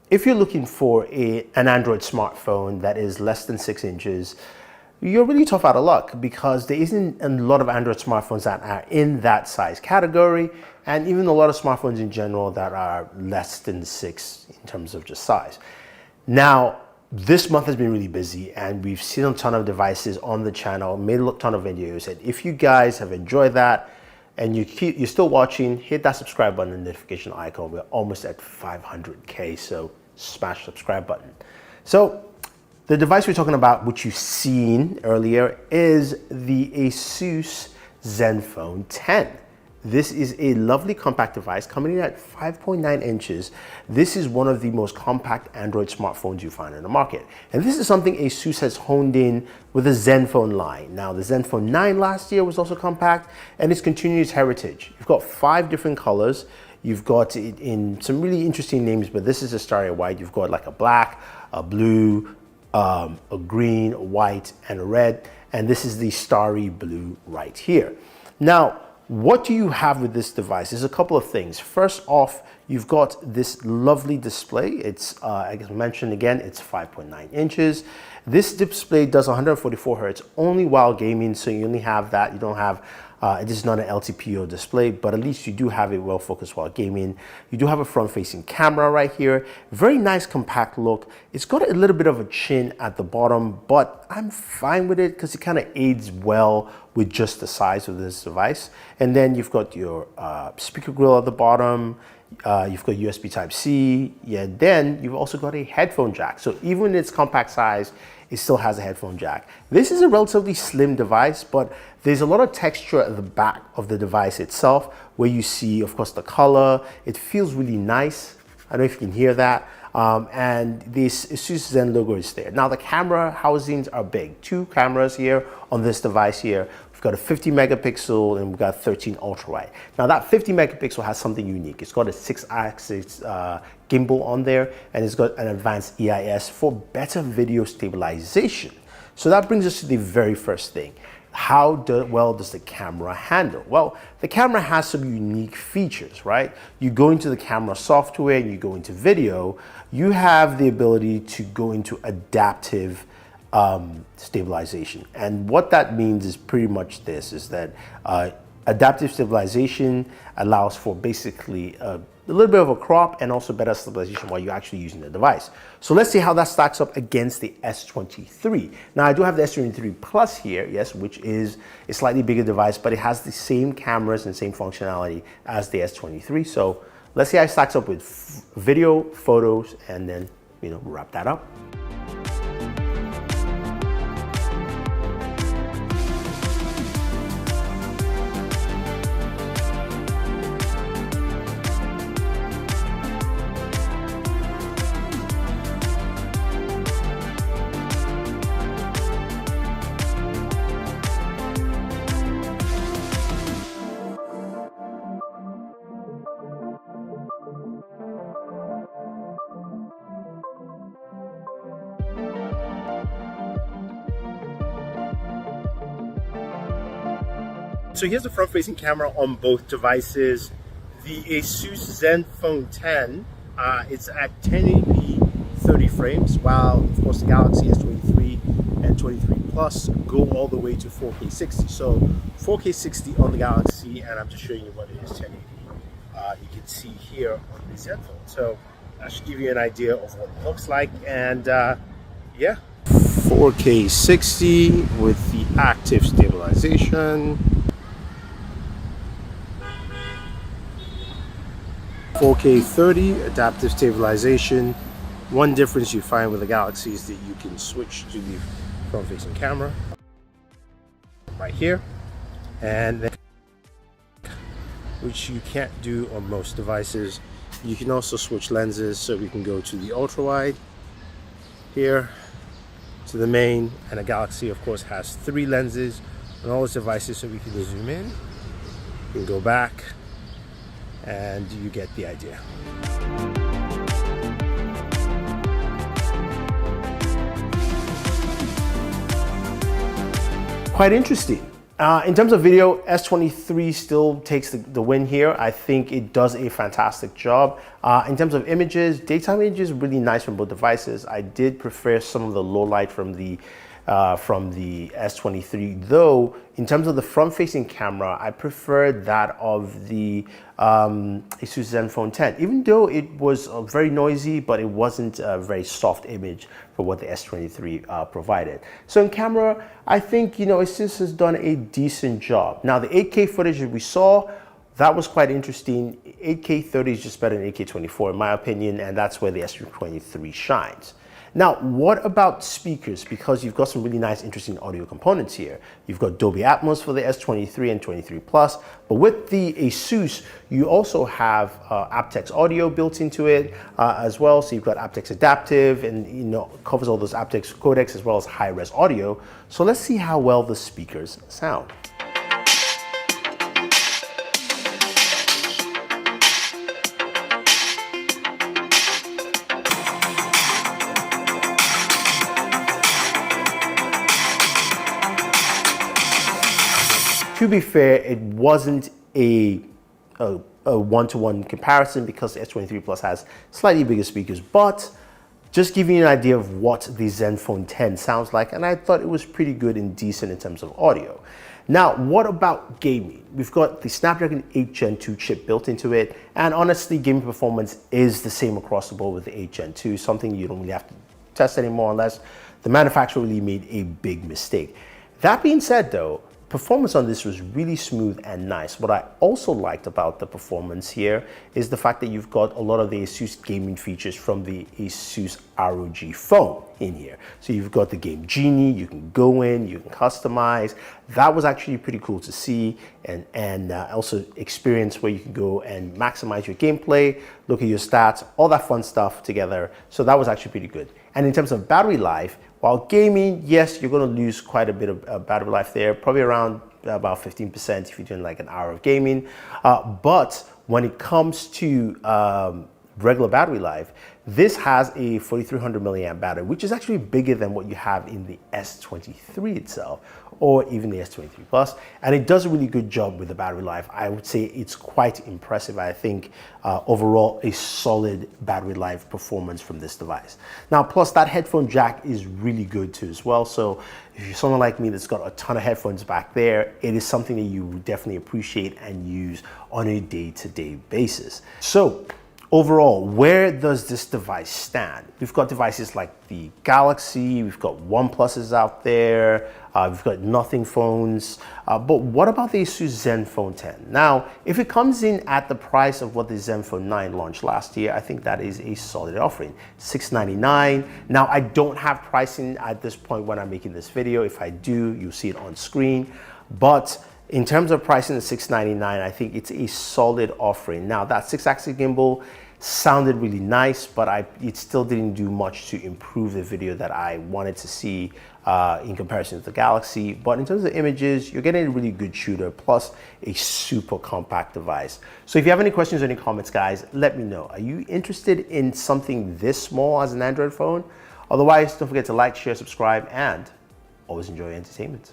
if you're looking for an Android smartphone that is less than 6 inches, you're really tough out of luck because there isn't a lot of Android smartphones that are in that size category, and even a lot of smartphones in general that are less than 6 in terms of just size. Now, this month has been really busy and we've seen a ton of devices on the channel, made a ton of videos, and if you guys have enjoyed that and you're still watching, hit that subscribe button and notification icon. We're almost at 500K, so smash subscribe button. So the device we're talking about, which you've seen earlier, is the Asus Zenfone 10. This is a lovely compact device coming in at 5.9 inches. This is one of the most compact Android smartphones you find in the market. And this is something Asus has honed in with the Zenfone line. Now, the Zenfone 9 last year was also compact, and it's continued its heritage. You've got 5 different colors. You've got it in some really interesting names, but this is a starry white. You've got like a black, a blue, a green, a white, and a red. And this is the starry blue right here. Now, what do you have with this device? There's a couple of things. First off, you've got this lovely display. It's, I mentioned again, it's 5.9 inches. This display does 144 Hertz only while gaming, so you only have that. You don't have, it is not an LTPO display, but at least you do have it well focused while gaming. You do have a front-facing camera right here. Very nice compact look. It's got a little bit of a chin at the bottom, but I'm fine with it because it kind of aids well with just the size of this device. And then you've got your speaker grill at the bottom. You've got USB Type-C. Yeah, then you've also got a headphone jack. So even in its compact size, it still has a headphone jack. This is a relatively slim device, but there's a lot of texture at the back of the device itself where you see, of course, the color. It feels really nice. I don't know if you can hear that. And this Asus Zen logo is there. Now the camera housings are big. 2 cameras here on this device here. We've got a 50 megapixel and we've got 13 ultra wide. Now that 50 megapixel has something unique. It's got a 6-axis gimbal on there, and it's got an advanced EIS for better video stabilization. So that brings us to the very first thing. How well does the camera handle? Well, the camera has some unique features, right? You go into the camera software and you go into video, you have the ability to go into adaptive stabilization. And what that means is pretty much this, is that adaptive stabilization allows for basically a little bit of a crop and also better stabilization while you're actually using the device. So let's see how that stacks up against the S23. Now I do have the S23 Plus here, yes, which is a slightly bigger device, but it has the same cameras and same functionality as the S23. So let's see how it stacks up with video, photos, and then, wrap that up. So here's the front-facing camera on both devices. The Asus Zenfone 10, it's at 1080p 30 frames, while of course the Galaxy S23 and 23 Plus go all the way to 4K 60. So 4K 60 on the Galaxy, and I'm just showing you what it is 1080. You can see here on the Zenfone. So that should give you an idea of what it looks like, and yeah. 4K 60 with the active stabilization. 4K 30 adaptive stabilization. One difference you find with the Galaxy is that you can switch to the front-facing camera right here, and then, which you can't do on most devices. You can also switch lenses, so we can go to the ultra wide here, to the main, and a Galaxy of course has 3 lenses on all its devices, so we can zoom in, we can go back, and you get the idea. Quite interesting. In terms of video, S23 still takes the win here. I think it does a fantastic job. In terms of images, daytime images really nice from both devices. I did prefer some of the low light from the S23, though in terms of the front-facing camera, I preferred that of the Asus Zenfone 10, even though it was very noisy, but it wasn't a very soft image for what the S23 provided. So in camera, I think, you know, Asus has done a decent job. Now, the 8K footage that we saw, that was quite interesting. 8K 30 is just better than 8K 24 in my opinion, and that's where the S23 shines. Now, what about speakers? Because you've got some really nice, interesting audio components here. You've got Dolby Atmos for the S23 and 23 Plus, but with the Asus, you also have aptX audio built into it as well. So you've got aptX Adaptive, and you know covers all those aptX codecs as well as high-res audio. So let's see how well the speakers sound. To be fair, it wasn't a one-to-one comparison because the S23 Plus has slightly bigger speakers, but just giving you an idea of what the Zenfone 10 sounds like, and I thought it was pretty good and decent in terms of audio. Now, what about gaming? We've got the Snapdragon 8 Gen 2 chip built into it, and honestly, gaming performance is the same across the board with the 8 Gen 2, something you don't really have to test anymore unless the manufacturer really made a big mistake. That being said though, performance on this was really smooth and nice. What I also liked about the performance here is the fact that you've got a lot of the Asus gaming features from the Asus ROG phone in here. So you've got the Game Genie, you can go in, you can customize. That was actually pretty cool to see, and also experience where you can go and maximize your gameplay, look at your stats, all that fun stuff together. So that was actually pretty good. And in terms of battery life, while gaming, yes, you're going to lose quite a bit of battery life there, probably around about 15% if you're doing like an hour of gaming. But when it comes to regular battery life, this has a 4300 milliamp battery, which is actually bigger than what you have in the S23 itself, or even the S23 Plus, and it does a really good job with the battery life. I would say it's quite impressive. I think overall a solid battery life performance from this device. Now, plus that headphone jack is really good too as well. So if you're someone like me that's got a ton of headphones back there, it is something that you would definitely appreciate and use on a day-to-day basis. So overall, where does this device stand? We've got devices like the Galaxy, we've got OnePluses out there, we've got nothing phones, but what about the Asus Zenfone 10? Now, if it comes in at the price of what the Zenfone 9 launched last year, I think that is a solid offering, $699. Now, I don't have pricing at this point when I'm making this video. If I do, you'll see it on screen, but in terms of pricing the $699, I think it's a solid offering. Now, that 6-axis gimbal sounded really nice, but it still didn't do much to improve the video that I wanted to see in comparison to the Galaxy. But in terms of images, you're getting a really good shooter, plus a super compact device. So if you have any questions or any comments, guys, let me know. Are you interested in something this small as an Android phone? Otherwise, don't forget to like, share, subscribe, and always enjoy your entertainment.